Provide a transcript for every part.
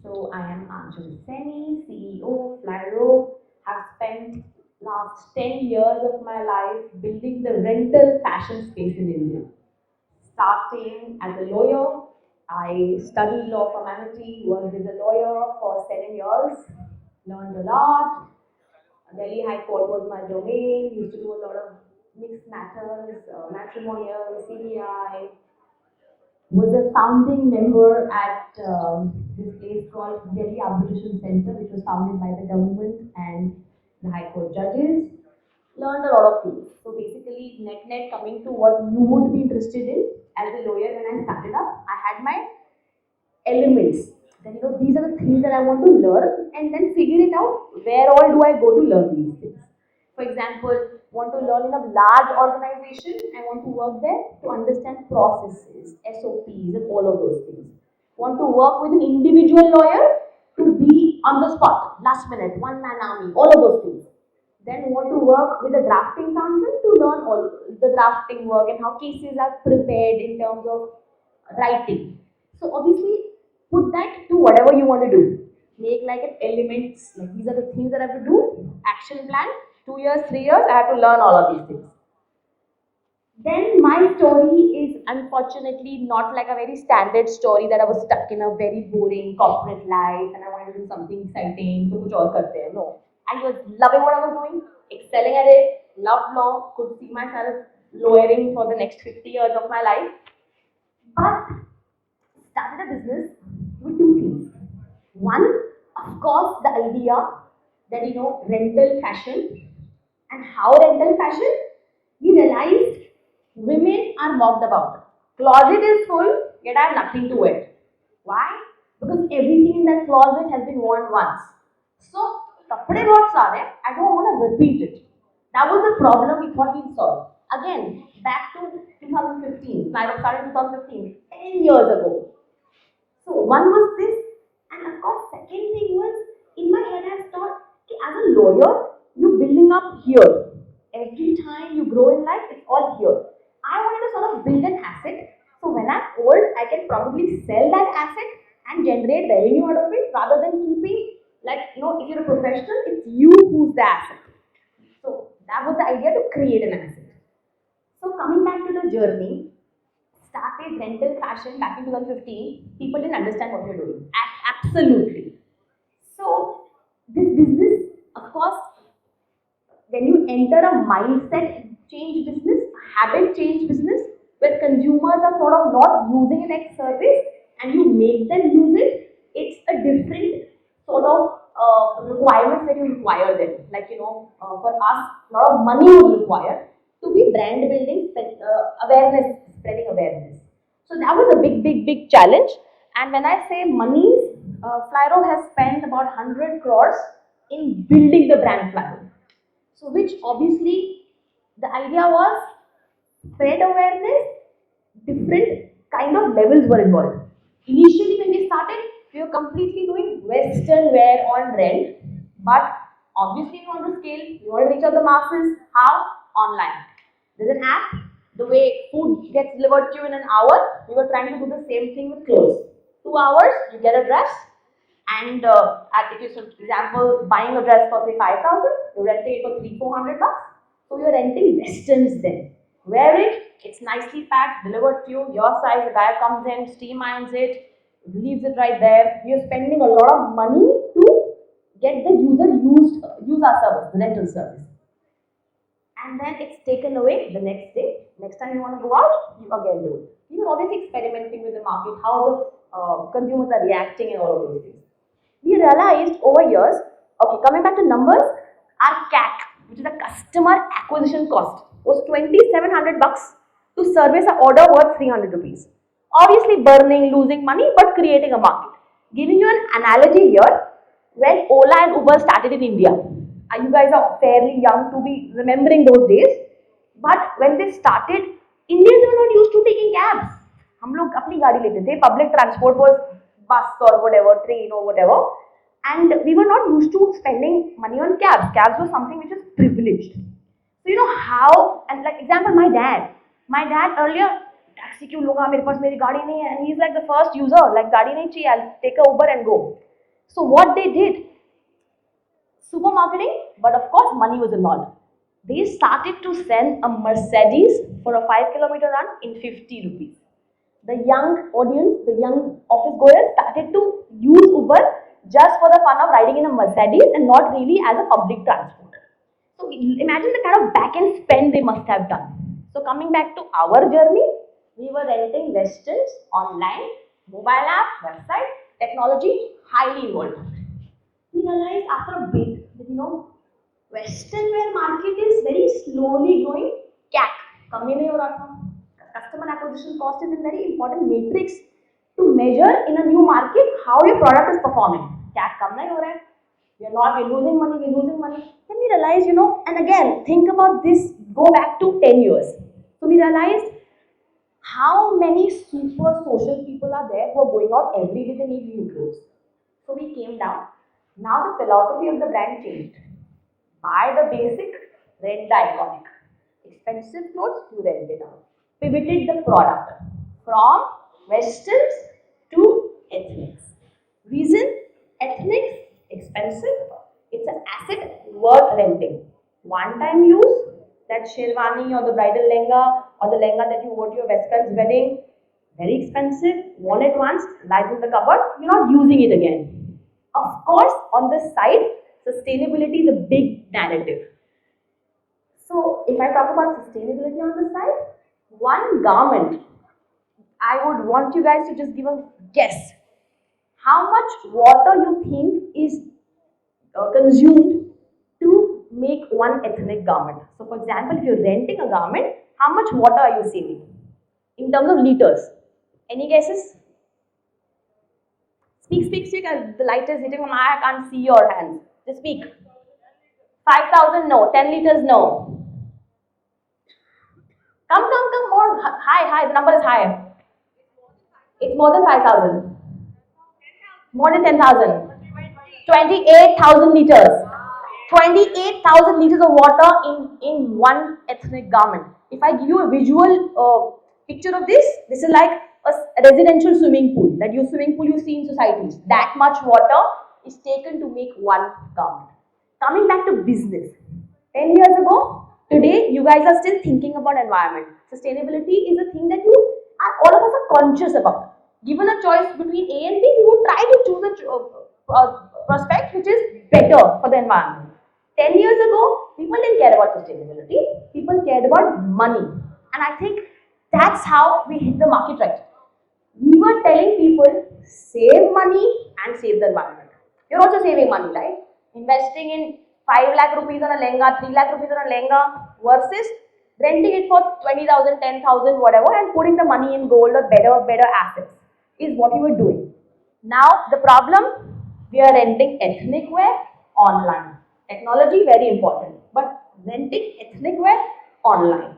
So I am Aanchal Saini, CEO, Flyrobe. Have spent last 10 years of my life building the rental fashion space in India. Starting as a lawyer, I studied law from MIT, worked as a lawyer for 7 years, learned a lot. Delhi High Court was my domain, used to do a lot of mixed matters, matrimonial, CBI, was a founding member at this place called Delhi Arbitration Center, which was founded by the government and the High Court judges. Learned a lot of things. So basically, net coming to what you would be interested in as a lawyer when I started up, I had my elements. Then these are the things that I want to learn, and then figure it out where all do I go to learn these things. For example, want to learn in a large organization, I want to work there to understand processes, SOPs, and all of those things. Want to work with an individual lawyer to be on the spot, last minute, one man army, all of those things. Then want to work with a drafting counsel to learn all the drafting work and how cases are prepared in terms of writing. So obviously, put that to whatever you want to do. Make like an elements, like these are the things that I have to do. Action plan, 2 years, 3 years, I have to learn all of these things. Then my story is unfortunately not like a very standard story that I was stuck in a very boring corporate life and I wanted to do something exciting. So kuch aur karte hain. No, I was loving what I was doing, excelling at it, loved law, could see myself lawyering for the next 50 years of my life. But started a business with two things. One, of course, the idea that rental fashion and how rental fashion, we realized women are mocked about. Closet is full, yet I have nothing to wear. Why? Because everything in that closet has been worn once. So, kapde बहुत सारे, I don't want to repeat it. That was the problem we thought we'd solve. Again, back to 2015. Flyrobe started 2015, 10 years ago. So one was this, and of course, second thing was in my head I thought, okay, as a lawyer, you're building up here. Every time you grow in life, it's all here. I wanted to sort of build an asset. So when I'm old, I can probably sell that asset and generate revenue out of it rather than keeping, like, if you're a professional, it's you who's the asset. So that was the idea to create an asset. So coming back to the journey, started rental fashion back in 2015, people didn't understand what we were doing. Absolutely. So this business, of course, when you enter a mindset change business, habit change business, where consumers are sort of not using an X service and you make them use it, it's a different sort of requirements that you require them. Like, for us, a lot of money was required to be brand building, awareness, spreading awareness. So that was a big challenge. And when I say monies, Flyrobe has spent about 100 crores in building the brand Flyrobe. So which obviously the idea was spread awareness, different kind of levels were involved. Initially when we started, we were completely doing Western wear on rent, but obviously we want to scale, we want to reach out the masses. How? Online. There's an app, the way food gets delivered to you in an hour, we were trying to do the same thing with clothes. 2 hours, you get a dress, and if you, for example, buying a dress for say 5,000, you're renting it for 300-400 bucks. So you're renting westerns then. Wear it, it's nicely packed, delivered to you, your size, the guy comes in, steam irons it, leaves it right there. You're spending a lot of money to get the user use our service, the rental service. And then it's taken away the next day. Next time you want to go out, you again do it. You are always experimenting with the market, how the consumers are reacting and all of those things. We realized over years, okay, coming back to numbers, our CAC, which is the customer acquisition cost, was 2,700 bucks to service an order worth 300 rupees. Obviously burning, losing money, but creating a market. Giving you an analogy here, when Ola and Uber started in India, you guys are fairly young to be remembering those days, but when they started, Indians were not used to taking cabs. हम लोग अपनी गाड़ी लेते थे, public transport was bus or whatever, train or whatever, and we were not used to spending money on cabs. Cabs was something which is privileged. So how, and like example, my dad earlier, taxi क्यों लूँगा, मेरे पास मेरी गाड़ी नहीं है, and he's like the first user, like गाड़ी नहीं चाहिए, I'll take a Uber and go. So what they did, super marketing, but of course money was involved. They started to send a Mercedes for a 5 kilometer run in 50 rupees. The young audience, the young office goers started to use Uber just for the fun of riding in a Mercedes and not really as a public transport. So imagine the kind of back end spend they must have done. So coming back to our journey, we were renting restaurants online, mobile app, website, technology, highly involved. We realized after a bit that Western wear market is very slowly growing. CAC, कमी नहीं हो रहा था. Customer acquisition cost is a very important matrix to measure in a new market how your product is performing. CAC कम नहीं हो रहा है. We're losing money, we're losing money. Then we realized, and again, think about this, go back to 10 years. So we realized how many super social people are there who are going out every day, they need new clothes. So we came down. Now the philosophy of the brand changed. Buy the basic, rent the iconic. Expensive clothes, you rent it out. Pivoted the product from westerns to ethnics. Reason? Ethnics, expensive. It's an asset worth renting. One time use, that sherwani or the bridal lehenga or the lehenga that you wore to your best friend's wedding, very expensive, worn it once, lies in the cupboard, you're not using it again. Of course, on this side, sustainability is a big narrative. So, if I talk about sustainability on this side, one garment, I would want you guys to just give a guess. How much water you think is consumed to make one ethnic garment? So, for example, if you're renting a garment, how much water are you saving in terms of liters? Any guesses? Speak, speak, speak. The light is hitting on my eye. I can't see your hands. Just speak. 5,000, no. 10 liters, no. Come. More high. The number is higher. It's more than 5,000. More than 10,000. 28,000 liters. 28,000 liters of water in one ethnic garment. If I give you a visual picture of this is like a residential swimming pool. That you swimming pool you see in societies. That much water is taken to make one garment. Coming back to business. 10 years ago, today you guys are still thinking about environment. Sustainability is a thing that all of us are conscious about. Given a choice between A and B, you would try to choose a prospect which is better for the environment. 10 years ago, people didn't care about sustainability. People cared about money. And I think that's how we hit the market right. We were telling people, save money and save the environment. You're also saving money, right? Investing in 5 lakh rupees on a lehenga, 3 lakh rupees on a lehenga versus renting it for 20,000, 10,000, whatever, and putting the money in gold or better assets is what you were doing. Now, the problem, we are renting ethnic wear online. Technology, very important, but renting ethnic wear online.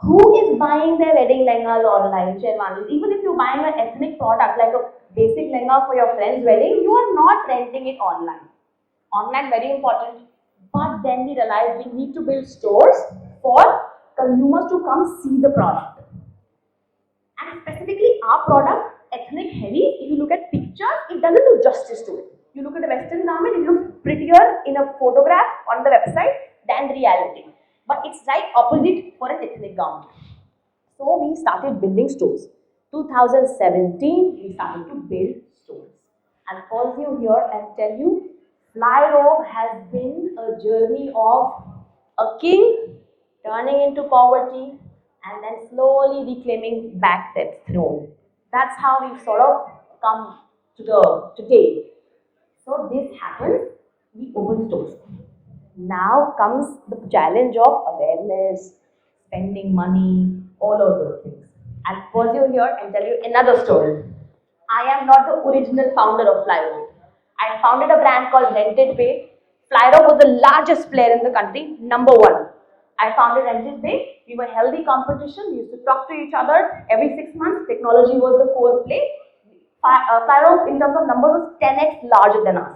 Who is buying their wedding lehengas online, sherwanis? Even if you're buying an ethnic product like a basic lehenga for your friend's wedding, you are not renting it online. Online, very important. But then we realized we need to build stores for consumers to come see the product. And specifically our product, ethnic heavy, if you look at pictures, it doesn't do justice to it. You look at a western garment, it looks prettier in a photograph on the website than the reality. But it's right opposite for an ethnic garment. So we started building stores. 2017, we started to build stores. I'll pause you here and tell you, Flyrobe has been a journey of a king turning into poverty and then slowly reclaiming back that throne. That's how we've sort of come to today. So this happens, we open stores. Now comes the challenge of awareness, spending money, all of those things. I'll pause you here and tell you another story. I am not the original founder of Flyrobe. I founded a brand called Rented Pay. Flyrobe was the largest player in the country, number one. I founded Rented Pay. We were healthy competition. We used to talk to each other every 6 months. Technology was the core play. Flyrobe in terms of numbers was 10x larger than us.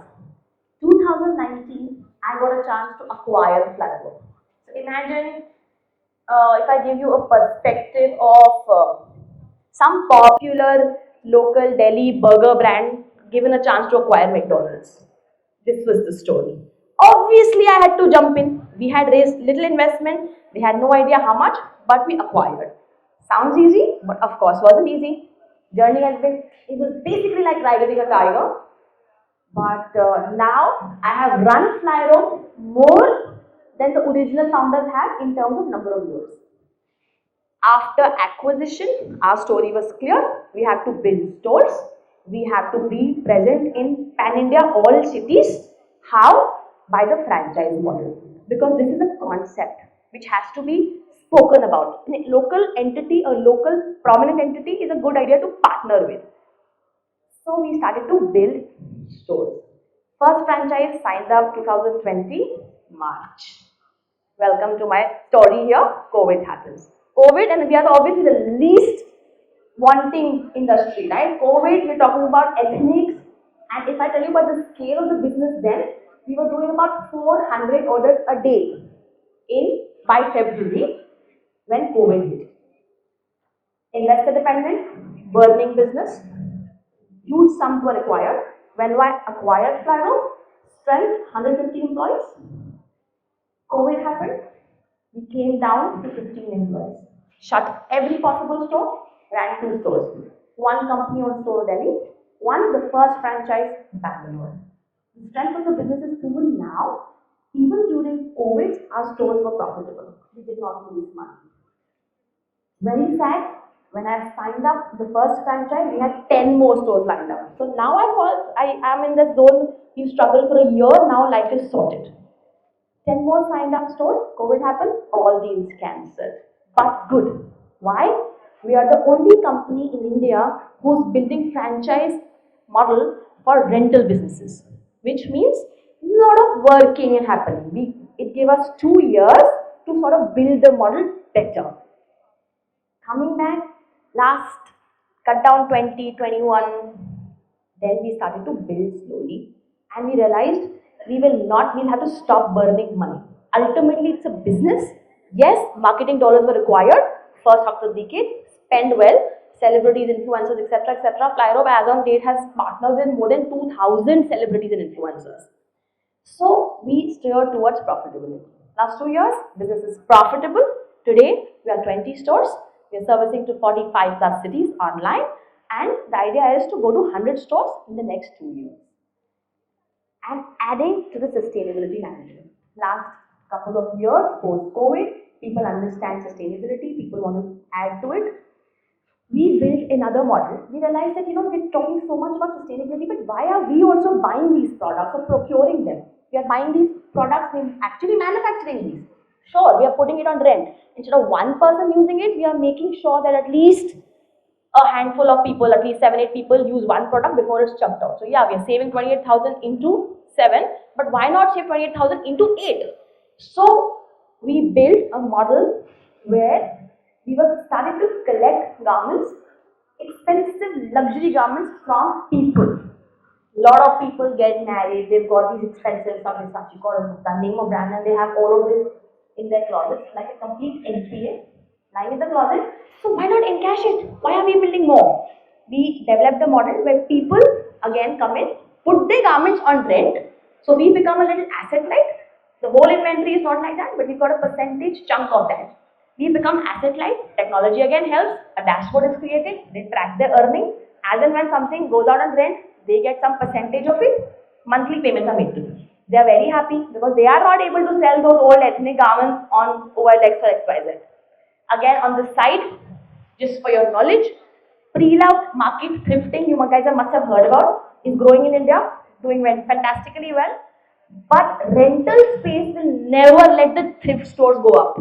2019, I got a chance to acquire Flyrobe. So imagine if I give you a perspective of some popular local Delhi burger brand given a chance to acquire McDonald's. This was the story. Obviously, I had to jump in. We had raised little investment. We had no idea how much, but we acquired. Sounds easy, but of course wasn't easy. Journey has been, it was basically like riding a tiger. But now I have run Flyrobe more than the original founders have in terms of number of years. After acquisition, our story was clear. We have to build stores. We have to be present in pan-India, all cities. How? By the franchise model. Because this is a concept which has to be spoken about. A local entity, a local prominent entity is a good idea to partner with. So we started to build stores. First franchise signed up 2020 March. Welcome to my story here. COVID happens. COVID, and we are obviously the least wanting industry, right? COVID, we're talking about ethnics, and if I tell you about the scale of the business then, we were doing about 400 orders a day in by February when COVID hit. Investor dependent, burning business, huge sums were required. When I acquired Flyrobe, strength 150 employees. COVID happened, we came down to 15 employees. Shut every possible store, ran 2 stores. One company-owned store Delhi, one the first franchise Bangalore. The strength of the business is proven now. Even during COVID, our stores were profitable. We did not lose money. Very sad. When I signed up the first franchise, we had 10 more stores lined up. So now I am in the zone. We struggled for a year. Now life is sorted. 10 more signed up stores, COVID happens, all deals cancelled. But good. Why? We are the only company in India who's building franchise model for rental businesses, which means a lot of working and happening. It gave us 2 years to sort of build the model better. Coming back, last cut down 2021, then we started to build slowly, and we realized we'll have to stop burning money. Ultimately, it's a business. Yes, marketing dollars were required. First half of the decade, spend well, celebrities, influencers, etc., etc. Flyrobe as on date has partnered with more than 2,000 celebrities and influencers. So we steer towards profitability. Last 2 years, business is profitable. Today, we are 20 stores. We are servicing to 45 plus cities online, and the idea is to go to 100 stores in the next 2 years. And adding to the sustainability management. Last couple of years, post-COVID, people understand sustainability, people want to add to it. We built another model. We realized that, we're talking so much about sustainability, but why are we also buying these products or procuring them? We are buying these products, we're actually manufacturing these. Sure, we are putting it on rent. Instead of one person using it, we are making sure that at least a handful of people, at least 7-8 people use one product before it's chucked out. So yeah, we are saving 28,000 into 7, but why not save 28,000 into 8? So we built a model where we were starting to collect garments, expensive luxury garments from people. A lot of people get married, they've got these expensive the name of brand, and they have all of this in their closets, like a complete NPA lying in the closet. So why not encash it? Why are we building more? We developed a model where people again come in, put their garments on rent. So we become a little asset light. The whole inventory is not like that, but we've got a percentage chunk of that. We become asset light. Technology again helps. A dashboard is created. They track their earning. As and when something goes out on rent, they get some percentage of it. Monthly payments are made to them. They are very happy because they are not able to sell those old ethnic garments on OLX or XYZ. Again, on the side, just for your knowledge, pre-loved market thrifting, you guys must have heard about, is growing in India, doing fantastically well. But rental space will never let the thrift stores go up.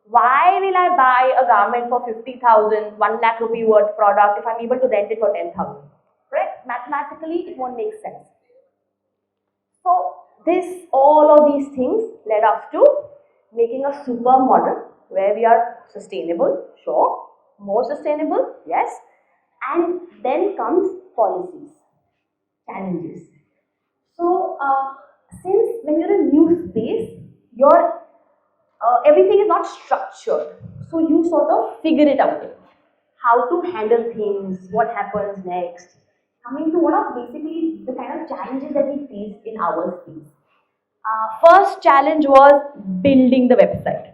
Why will I buy a garment for 50,000, 1 lakh rupee worth product if I'm able to rent it for 10,000? Right? Mathematically, it won't make sense. So all of these things led us to making a super model where we are sustainable, sure, more sustainable, yes, and then comes policies, challenges. So since when you're in a new space, everything is not structured, so you sort of figure it out, how to handle things, what happens next, Coming to what are basically the kind of challenges that we faced in our space. First challenge was building the website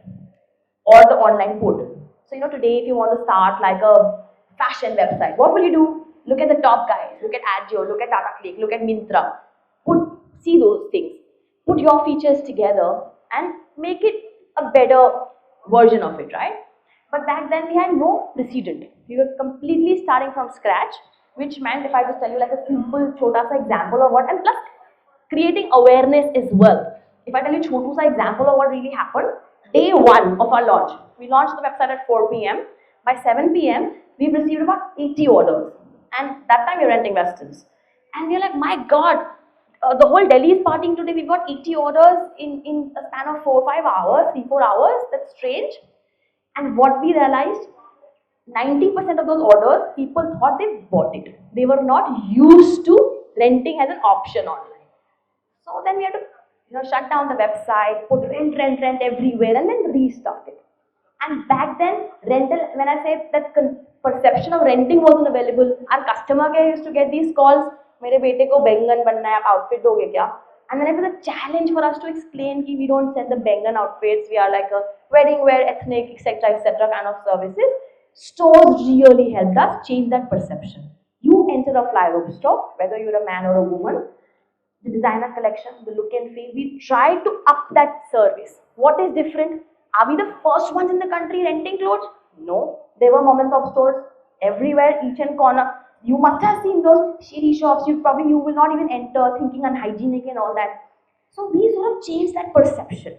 or the online portal. So, today if you want to start like a fashion website, what will you do? Look at the top guys, look at Agio, look at Tata Click, look at Mintra. See those things. Put your features together and make it a better version of it, right? But back then we had no precedent. We were completely starting from scratch, which meant if I just tell you like a simple chota sa example of what, and plus creating awareness as well. If I tell you chotu sa example of what really happened, day one of our launch, we launched the website at 4 p.m. By 7 p.m., we've received about 80 orders. And that time we're renting Westons. And we're like, my God, the whole Delhi is partying today. We've got 80 orders in a span of 4-5 hours, 3-4 hours. That's strange. And what we realized, 90% of those orders, people thought they bought it. They were not used to renting as an option online. So then we had to shut down the website, put rent everywhere, and then restart it. And back then, rental, when I say that perception of renting wasn't available, our customer care used to get these calls, मेरे बेटे को बैंगन बनना है, आप outfit दोगे क्या? And then it was a challenge for us to explain that we don't sell the Bengal outfits, we are like a wedding wear, ethnic, etc. kind of services. Stores really helped us change that perception. You enter a Flyrobe store, whether you're a man or a woman, the designer collection, the look and feel, we try to up that service. What is different? Are we the first ones in the country renting clothes? No. There were mom and pop stores everywhere, each and corner. You must have seen those shady shops. You will not even enter thinking unhygienic and all that. So we sort of changed that perception.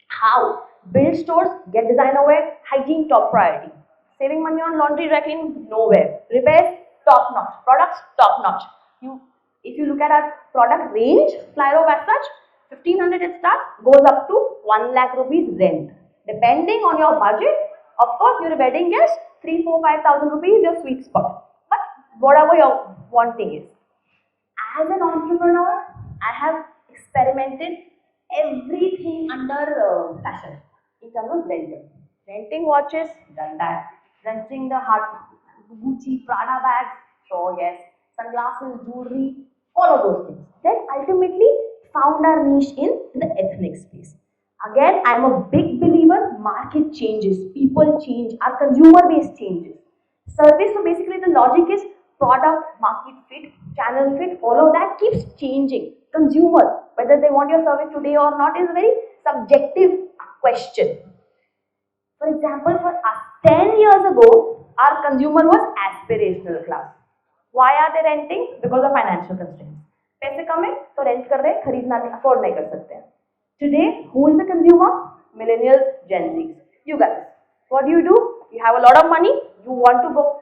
How? Build stores, get designer wear, hygiene top priority. Saving money on laundry, dry cleaning, nowhere. Repairs, top notch. Products, top notch. If you look at our product range, Flyrobe as such, 1500 it starts, goes up to 1 lakh rupees rent. Depending on your budget, of course, you're a wedding guest, 3, 4, 5,000 rupees is your sweet spot. But whatever you're wanting is. As an entrepreneur, I have experimented everything under fashion in terms of renting. Renting watches, done that. Renting the Gucci, Prada bags, sure, yes. Sunglasses, jewelry, all of those things. Then ultimately found our niche in the ethnic space. Again, I am a big believer, market changes, people change, our consumer base changes. Service, so basically the logic is product, market fit, channel fit, all of that keeps changing. Consumer, whether they want your service today or not is a very subjective question. For example, for us, 10 years ago, our consumer was aspirational class. Why are they renting? Because of financial constraints. पैसे कम है तो rent कर रहे हैं, खरीदना नहीं, afford नहीं कर सकते हैं. Today, who is the consumer? Millennials, Gen Zs. You guys, what do? You have a lot of money, you want to go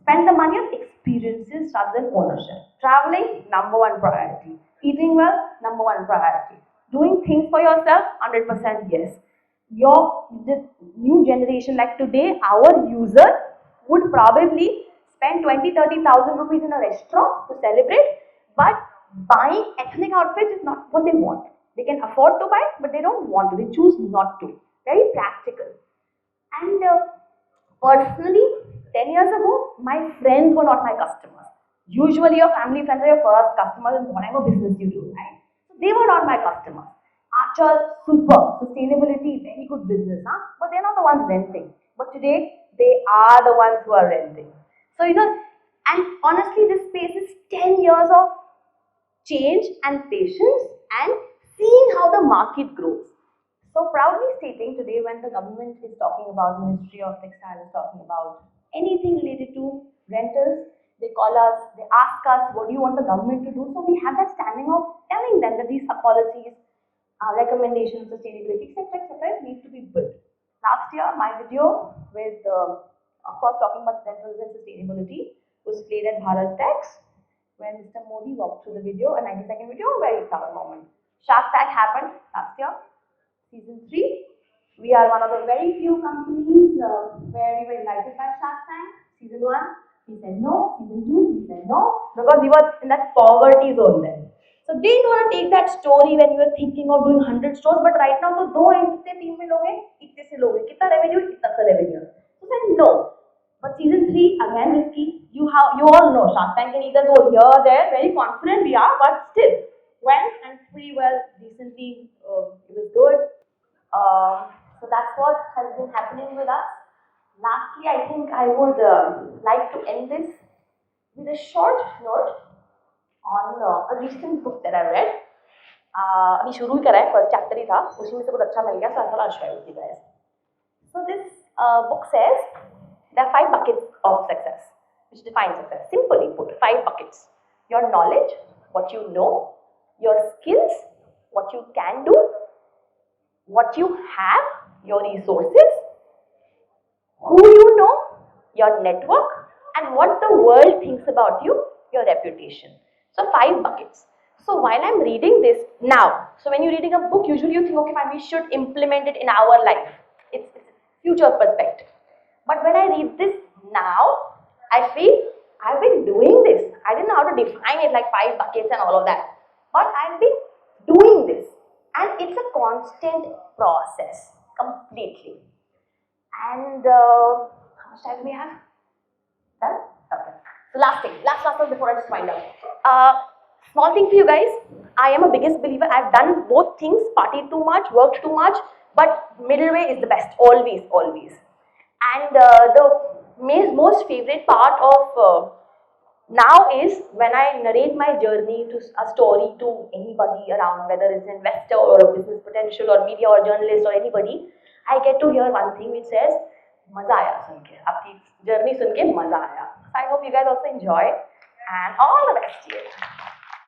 spend the money on experiences rather than ownership. Traveling, number one priority. Eating well, number one priority. Doing things for yourself, 100% yes. The new generation, like today, our user would probably spend 20-30,000 rupees in a restaurant to celebrate, but buying ethnic outfits is not what they want. They can afford to buy, but they don't want to. They choose not to. Very practical. And personally, 10 years ago, my friends were not my customers. Usually, your family friends are your first customers in whatever business you do, right? So they were not my customers. Aanchal, super, sustainability, very good business, huh? But they're not the ones renting. But today, they are the ones who are renting. So, and honestly, this space is 10 years of change and patience and seeing how the market grows. So proudly stating today when the government is talking about, Ministry of Textile is talking about anything related to rentals, they call us, they ask us, what do you want the government to do? So we have that standing of telling them that these policies, recommendations, sustainability, etc. need to be built. Last year, my video with, of course, talking about rentals and sustainability was played at Bharat Tax, where Mr. Modi walked through the video, a 90-second video, a very proud moment. Shark Tank happened last year, season 3. We are one of the very few companies where we were invited by Shark Tank. Season 1, he said no. Season 2, he said no, because we were in that poverty zone then. So didn't want to take that story when you were thinking of doing 100 stores, but right now, तो 2 entity team में लोगे, इतने से लोगे, कितना revenue, इतना सा revenue. So said no. But season 3, again risky, you how you all know Shark Tank can either go here, there, very confident we are, but still went and pretty well, decently, it was good. So that's what has been happening with us. Lastly, I think I would like to end this with a short note on a recent book that I read. अभी शुरू ही करा है, first chapter ही था, उसी में से कुछ अच्छा मिल गया, so I thought I'll share with you guys. So this book says there are 5 buckets of success, which define success. Simply put, 5 buckets: your knowledge, what you know; your skills, what you can do; what you have, your resources; who you know, your network; and what the world thinks about you, your reputation. So 5 buckets. So while I'm reading this now, so when you're reading a book, usually you think, okay, fine, we should implement it in our life. It's future perspective. But when I read this now, I feel I've been doing this. I didn't know how to define it like 5 buckets and all of that. But I've been doing this. And it's a constant process, completely. And how much time do we have? Done? Okay. So last thing before I just wind up. Small thing for you guys. I am a biggest believer. I've done both things, partied too much, worked too much, but middle way is the best, always, always. And the most favorite part of now is when I narrate my journey to a story to anybody around, whether it's an investor or a business potential or media or journalist or anybody, I get to hear one thing which says, "Maza aaya sun ke, aapki journey sun ke maza aaya." So I hope you guys also enjoy, and all the best to you.